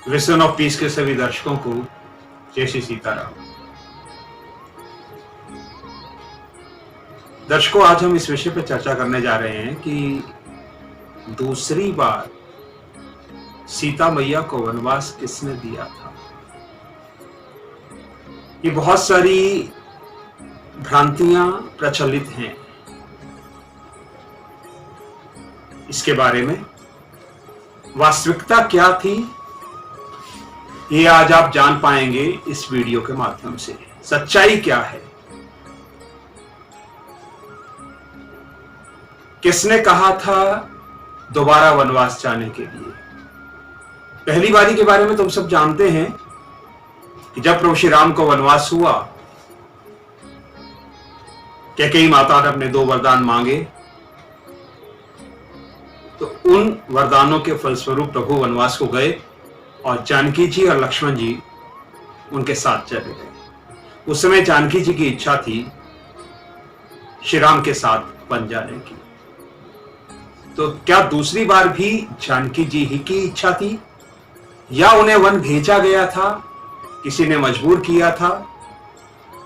Vision of peace के सभी दर्शकों को जय श्री सीताराम। दर्शकों, आज हम इस विषय पर चर्चा करने जा रहे हैं कि दूसरी बार सीता मैया को वनवास किसने दिया था। ये बहुत सारी भ्रांतियां प्रचलित हैं इसके बारे में। वास्तविकता क्या थी ये आज आप जान पाएंगे इस वीडियो के माध्यम से। सच्चाई क्या है, किसने कहा था दोबारा वनवास जाने के लिए। पहली बारी के बारे में तुम सब जानते हैं कि जब प्रभु श्री राम को वनवास हुआ, कैकेयी माता ने अपने 2 वरदान मांगे, तो उन वरदानों के फलस्वरूप प्रभु वनवास को गए और जानकी जी और लक्ष्मण जी उनके साथ चले गए। उस समय जानकी जी की इच्छा थी श्री राम के साथ वन जाने की। तो क्या दूसरी बार भी जानकी जी ही की इच्छा थी या उन्हें वन भेजा गया था, किसी ने मजबूर किया था?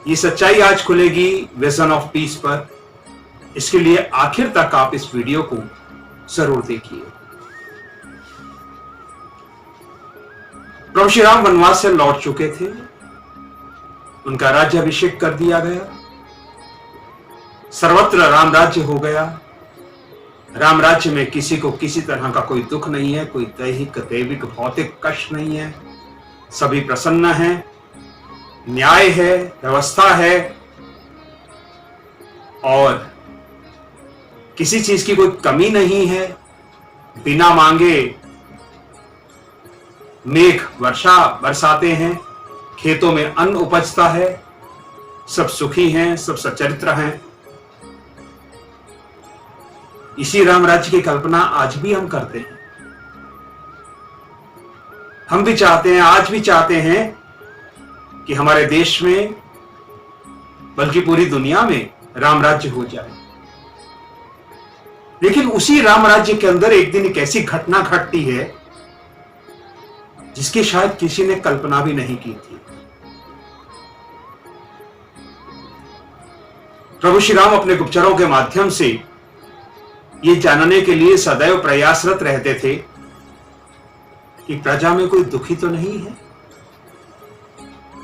ये सच्चाई आज खुलेगी विजन ऑफ पीस पर। इसके लिए आखिर तक आप इस वीडियो को जरूर देखिए। प्रभु श्री राम वनवास से लौट चुके थे, उनका राज्याभिषेक कर दिया गया, सर्वत्र राम राज्य हो गया। राम राज्य में किसी को किसी तरह का कोई दुख नहीं है, कोई दैहिक दैविक भौतिक कष्ट नहीं है, सभी प्रसन्न हैं, न्याय है, व्यवस्था है और किसी चीज की कोई कमी नहीं है। बिना मांगे मेघ वर्षा बरसाते हैं, खेतों में अन्न उपजता है, सब सुखी हैं, सब सच्चरित्र हैं। इसी राम राज्य की कल्पना आज भी हम करते हैं। हम भी चाहते हैं, आज भी चाहते हैं कि हमारे देश में बल्कि पूरी दुनिया में राम राज्य हो जाए। लेकिन उसी राम राज्य के अंदर एक दिन एक ऐसी घटना घटती है जिसकी शायद किसी ने कल्पना भी नहीं की थी। प्रभु श्री राम अपने गुप्तचरों के माध्यम से ये जानने के लिए सदैव प्रयासरत रहते थे कि प्रजा में कोई दुखी तो नहीं है,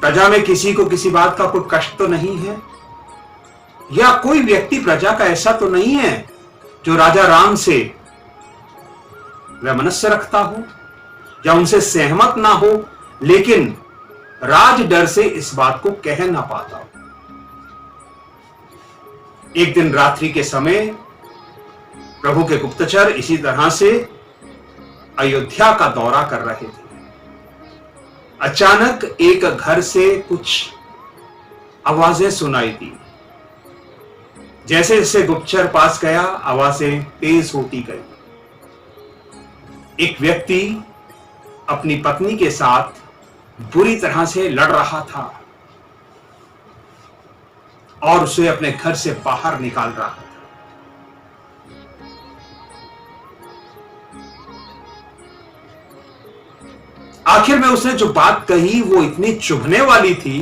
प्रजा में किसी को किसी बात का कोई कष्ट तो नहीं है, या कोई व्यक्ति प्रजा का ऐसा तो नहीं है जो राजा राम से वैमनस्य रखता हो या उनसे सहमत ना हो, लेकिन राज डर से इस बात को कह ना पाता हो। एक दिन रात्रि के समय प्रभु के गुप्तचर इसी तरह से अयोध्या का दौरा कर रहे थे। अचानक एक घर से कुछ आवाजें सुनाई दी। जैसे जैसे गुप्तचर पास गया, आवाजें तेज होती गई। एक व्यक्ति अपनी पत्नी के साथ बुरी तरह से लड़ रहा था और उसे अपने घर से बाहर निकाल रहा था। आखिर में उसने जो बात कही वो इतनी चुभने वाली थी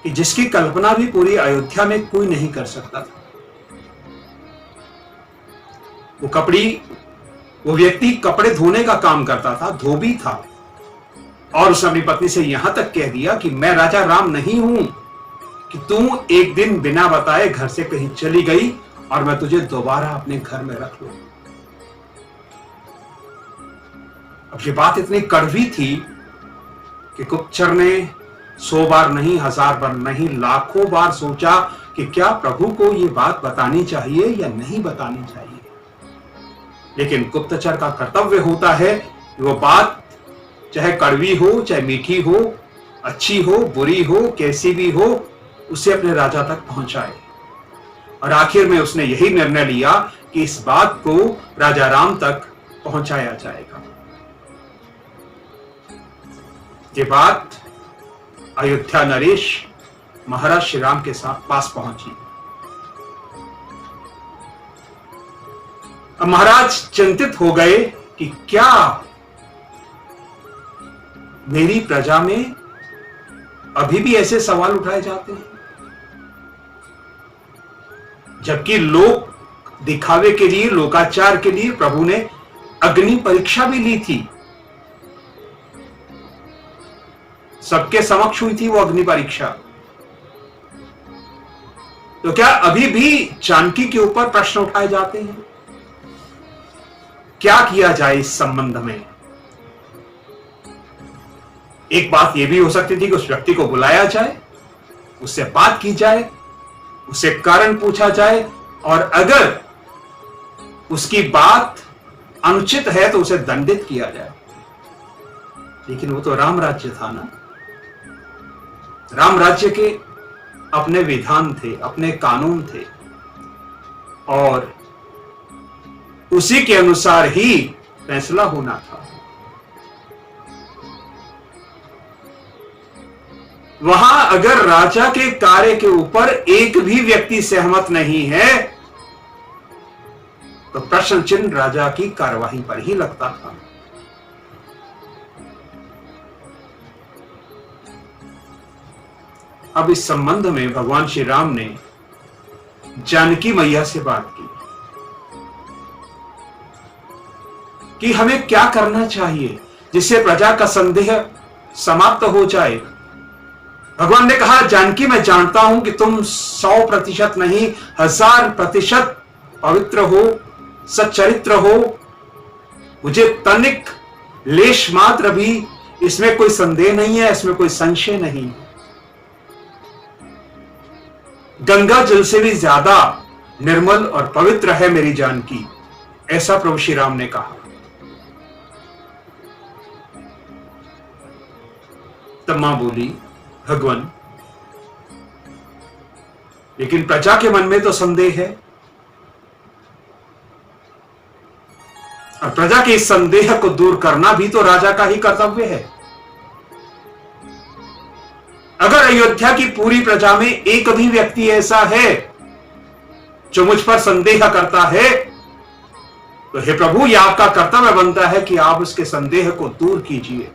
कि जिसकी कल्पना भी पूरी अयोध्या में कोई नहीं कर सकता था। वो व्यक्ति कपड़े धोने का काम करता था, धोबी था, और उसने अपनी पत्नी से यहां तक कह दिया कि मैं राजा राम नहीं हूं कि तू एक दिन बिना बताए घर से कहीं चली गई और मैं तुझे दोबारा अपने घर में रख लूं। अब ये बात इतनी कड़वी थी कि गुप्तचर ने 100 बार नहीं, 1000 बार नहीं, लाखों बार सोचा कि क्या प्रभु को ये बात बतानी चाहिए या नहीं बतानी चाहिए। लेकिन गुप्तचर का कर्तव्य होता है कि वो बात चाहे कड़वी हो, चाहे मीठी हो, अच्छी हो, बुरी हो, कैसी भी हो, उसे अपने राजा तक पहुंचाए। और आखिर में उसने यही निर्णय लिया कि इस बात को राजा राम तक पहुंचाया जाएगा। ये बात अयोध्या नरेश महाराज श्री राम के साथ पास पहुंची। अब महाराज चिंतित हो गए कि क्या मेरी प्रजा में अभी भी ऐसे सवाल उठाए जाते हैं, जबकि लोक दिखावे के लिए, लोकाचार के लिए प्रभु ने अग्नि परीक्षा भी ली थी। सबके समक्ष हुई थी वो अग्नि परीक्षा। तो क्या अभी भी जानकी के ऊपर प्रश्न उठाए जाते हैं? क्या किया जाए इस संबंध में? एक बात यह भी हो सकती थी कि उस व्यक्ति को बुलाया जाए, उससे बात की जाए, उससे कारण पूछा जाए, और अगर उसकी बात अनुचित है तो उसे दंडित किया जाए। लेकिन वो तो राम राज्य था ना। राम राज्य के अपने विधान थे, अपने कानून थे, और उसी के अनुसार ही फैसला होना था। वहां अगर राजा के कार्य के ऊपर एक भी व्यक्ति सहमत नहीं है तो प्रश्न चिन्ह राजा की कार्यवाही पर ही लगता था। अब इस संबंध में भगवान श्री राम ने जानकी मैया से बात की कि हमें क्या करना चाहिए जिससे प्रजा का संदेह समाप्त हो जाए। भगवान ने कहा, जानकी मैं जानता हूं कि तुम 100% नहीं 1000% पवित्र हो, सच्चरित्र हो। मुझे तनिक लेश मात्र भी इसमें कोई संदेह नहीं है, इसमें कोई संशय नहीं। गंगा जल से भी ज्यादा निर्मल और पवित्र है मेरी जानकी, ऐसा प्रभु श्री राम ने कहा। तब मां बोली, भगवान, लेकिन प्रजा के मन में तो संदेह है, और प्रजा के इस संदेह को दूर करना भी तो राजा का ही कर्तव्य है। अगर अयोध्या की पूरी प्रजा में एक भी व्यक्ति ऐसा है जो मुझ पर संदेह करता है, तो हे प्रभु, यह आपका कर्तव्य बनता है कि आप उसके संदेह को दूर कीजिए।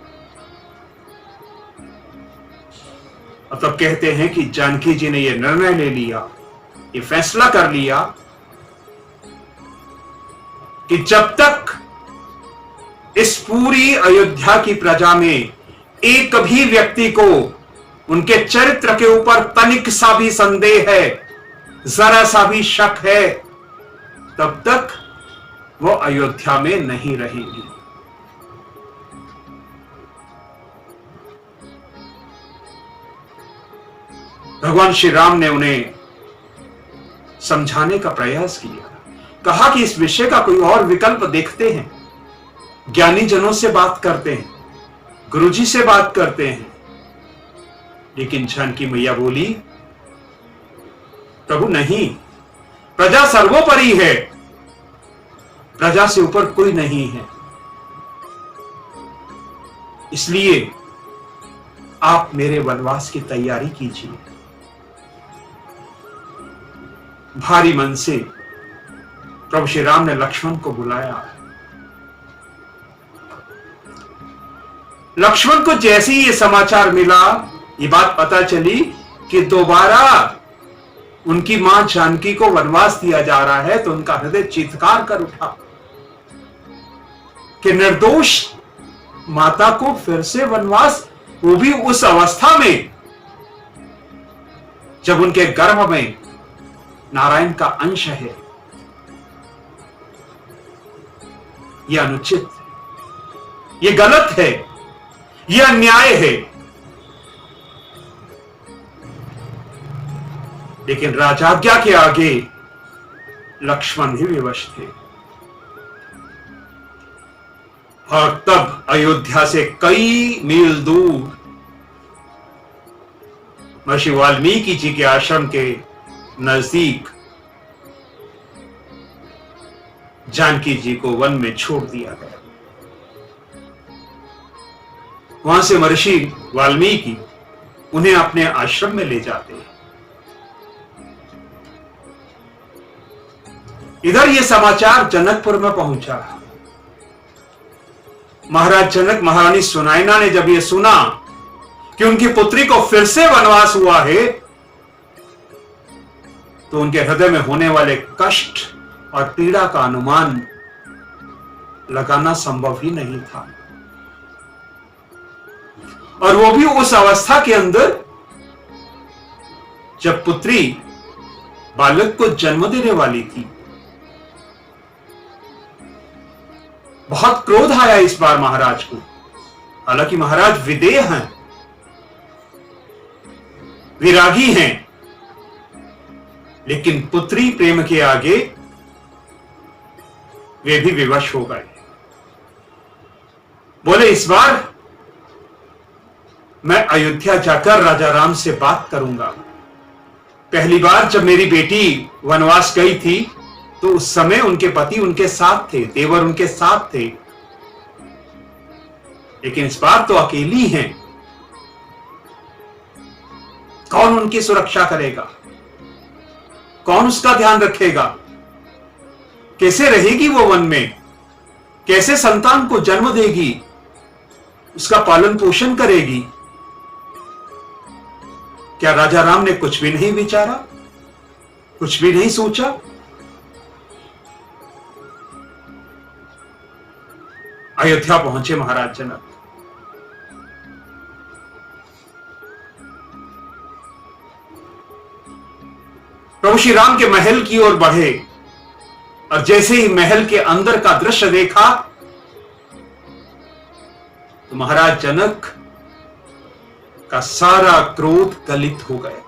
और तब कहते हैं कि जानकी जी ने यह निर्णय ले लिया, ये फैसला कर लिया कि जब तक इस पूरी अयोध्या की प्रजा में एक भी व्यक्ति को उनके चरित्र के ऊपर तनिक सा भी संदेह है, जरा सा भी शक है, तब तक वो अयोध्या में नहीं रहेंगी। भगवान श्री राम ने उन्हें समझाने का प्रयास किया, कहा कि इस विषय का कोई और विकल्प देखते हैं, ज्ञानी जनों से बात करते हैं, गुरुजी से बात करते हैं। लेकिन जानकी मैया बोली, प्रभु नहीं, प्रजा सर्वोपरि है, प्रजा से ऊपर कोई नहीं है। इसलिए आप मेरे वनवास की तैयारी कीजिए। भारी मन से प्रभु श्री राम ने लक्ष्मण को बुलाया। लक्ष्मण को जैसे ही ये समाचार मिला, ये बात पता चली कि दोबारा उनकी मां जानकी को वनवास दिया जा रहा है, तो उनका हृदय चीत्कार कर उठा कि निर्दोष माता को फिर से वनवास, वो भी उस अवस्था में जब उनके गर्भ में नारायण का अंश है। यह अनुचित है, यह गलत है, यह अन्याय है। लेकिन राजाज्ञा के आगे लक्ष्मण ही विवश थे। और तब अयोध्या से कई मील दूर महर्षि वाल्मीकि जी के आश्रम के नजदीक जानकी जी को वन में छोड़ दिया गया। वहां से महर्षि वाल्मीकि उन्हें अपने आश्रम में ले जाते हैं। इधर यह समाचार जनकपुर में पहुंचा। महाराज जनक, महारानी सुनैना ने जब यह सुना कि उनकी पुत्री को फिर से वनवास हुआ है, तो उनके हृदय में होने वाले कष्ट और पीड़ा का अनुमान लगाना संभव ही नहीं था। और वो भी उस अवस्था के अंदर जब पुत्री बालक को जन्म देने वाली थी। बहुत क्रोध आया इस बार महाराज को। हालांकि महाराज विदेह हैं, विरागी हैं, लेकिन पुत्री प्रेम के आगे वे भी विवश हो गए। बोले, इस बार मैं अयोध्या जाकर राजा राम से बात करूंगा। पहली बार जब मेरी बेटी वनवास गई थी तो उस समय उनके पति उनके साथ थे, देवर उनके साथ थे, लेकिन इस बार तो अकेली हैं। कौन उनकी सुरक्षा करेगा? कौन उसका ध्यान रखेगा? कैसे रहेगी वो वन में? कैसे संतान को जन्म देगी? उसका पालन पोषण करेगी? क्या राजा राम ने कुछ भी नहीं विचारा, कुछ भी नहीं सोचा? अयोध्या पहुंचे महाराज जनक। प्रभु श्री राम के महल की ओर बढ़े और जैसे ही महल के अंदर का दृश्य देखा तो महाराज जनक का सारा क्रोध गलित हो गया।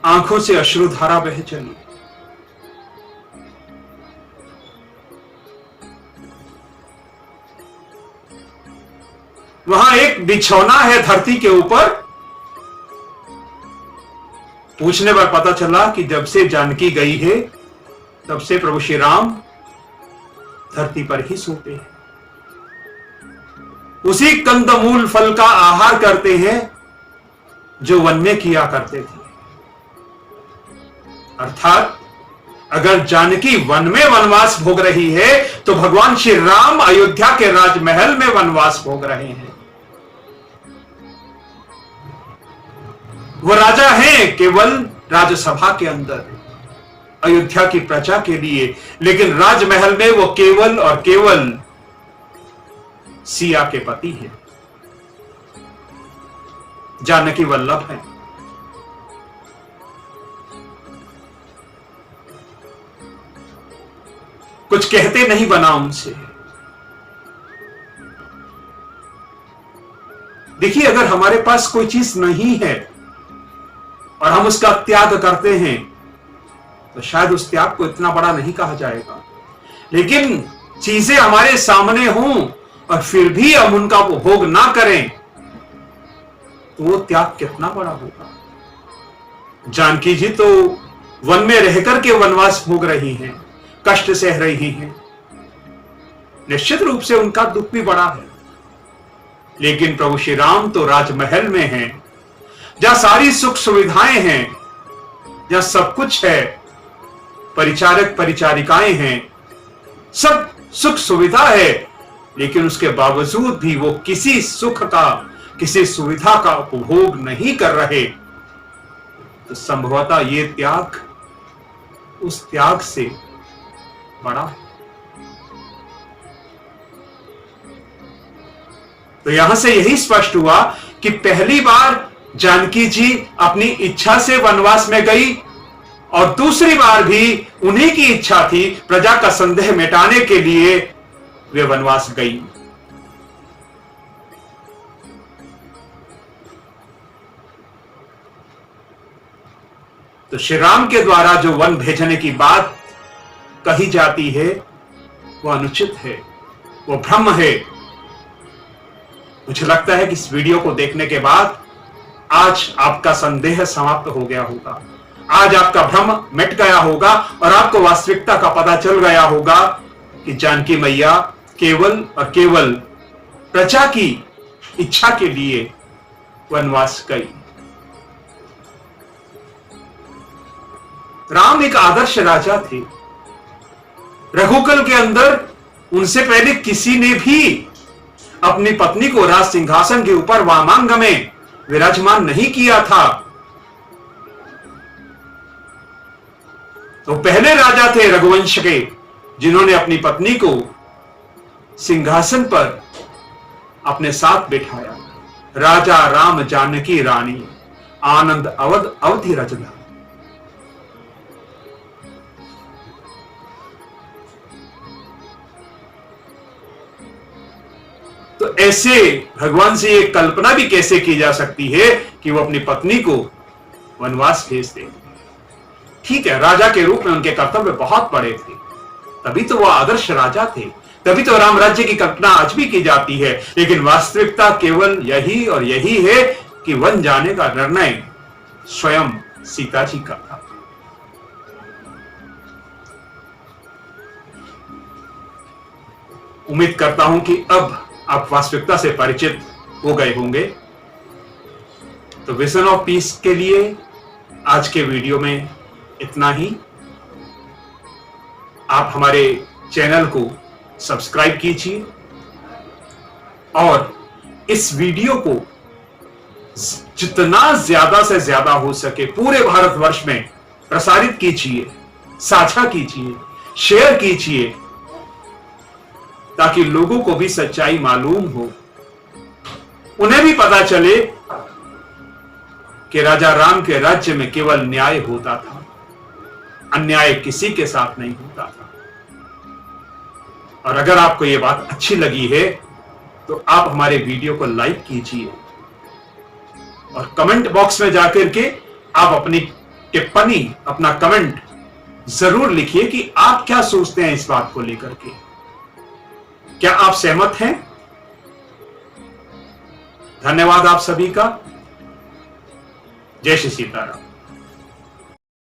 आंखों से अश्रुधारा बह चली। वहां एक बिछौना है धरती के ऊपर। पूछने पर पता चला कि जब से जानकी गई है तब से प्रभु श्री राम धरती पर ही सोते हैं, उसी कंदमूल फल का आहार करते हैं जो वन में किया करते थे। अर्थात अगर जानकी वन में वनवास भोग रही है तो भगवान श्री राम अयोध्या के राजमहल में वनवास भोग रहे हैं। वो राजा हैं केवल राज्यसभा के अंदर अयोध्या की प्रजा के लिए, लेकिन राजमहल में वो केवल और केवल सिया के पति हैं, जानकी वल्लभ हैं। कुछ कहते नहीं बना उनसे। देखिए, अगर हमारे पास कोई चीज नहीं है और हम उसका त्याग करते हैं तो शायद उस त्याग को इतना बड़ा नहीं कहा जाएगा, लेकिन चीजें हमारे सामने हों और फिर भी हम उनका उपभोग ना करें तो वो त्याग कितना बड़ा होगा। जानकी जी तो वन में रहकर के वनवास भोग रही हैं, कष्ट सह रही हैं, निश्चित रूप से उनका दुख भी बड़ा है। लेकिन प्रभु श्री राम तो राजमहल में हैं, जहां सारी सुख सुविधाएं हैं, जहां सब कुछ है, परिचारक परिचारिकाएं हैं, सब सुख सुविधा है, लेकिन उसके बावजूद भी वो किसी सुख का, किसी सुविधा का उपभोग नहीं कर रहे। तो संभवतः ये त्याग उस त्याग से बड़ा है। तो यहां से यही स्पष्ट हुआ कि पहली बार जानकी जी अपनी इच्छा से वनवास में गई और दूसरी बार भी उन्हीं की इच्छा थी, प्रजा का संदेह मिटाने के लिए वे वनवास गई। तो श्री राम के द्वारा जो वन भेजने की बात कही जाती है वो अनुचित है, वो भ्रम है। मुझे लगता है कि इस वीडियो को देखने के बाद आज आपका संदेह समाप्त हो गया होगा, आज आपका भ्रम मिट गया होगा और आपको वास्तविकता का पता चल गया होगा कि जानकी मैया केवल और केवल प्रजा की इच्छा के लिए वनवास गई। राम एक आदर्श राजा थे। रघुकुल के अंदर उनसे पहले किसी ने भी अपनी पत्नी को राज सिंहासन के ऊपर वामांग में विराजमान नहीं किया था। तो पहले राजा थे रघुवंश के, जिन्होंने अपनी पत्नी को सिंहासन पर अपने साथ बिठाया। राजा राम जानकी रानी, आनंद अवध अवधि रचना। तो ऐसे भगवान से ये कल्पना भी कैसे की जा सकती है कि वो अपनी पत्नी को वनवास भेज दे। ठीक है, राजा के रूप में उनके कर्तव्य बहुत बड़े थे, तभी तो वो आदर्श राजा थे, तभी तो राम राज्य की कल्पना आज भी की जाती है। लेकिन वास्तविकता केवल यही और यही है कि वन जाने का निर्णय स्वयं सीता जी का था। उम्मीद करता हूं कि अब आप वास्तविकता से परिचित हो गए होंगे। तो विजन ऑफ पीस के लिए आज के वीडियो में इतना ही। आप हमारे चैनल को सब्सक्राइब कीजिए और इस वीडियो को जितना ज्यादा से ज्यादा हो सके पूरे भारतवर्ष में प्रसारित कीजिए, साझा कीजिए, शेयर कीजिए, ताकि लोगों को भी सच्चाई मालूम हो, उन्हें भी पता चले कि राजा राम के राज्य में केवल न्याय होता था, अन्याय किसी के साथ नहीं होता था। और अगर आपको यह बात अच्छी लगी है तो आप हमारे वीडियो को लाइक कीजिए और कमेंट बॉक्स में जाकर के आप अपनी टिप्पणी, अपना कमेंट जरूर लिखिए कि आप क्या सोचते हैं इस बात को लेकर के। क्या आप सहमत हैं? धन्यवाद आप सभी का। जय श्री सीताराम।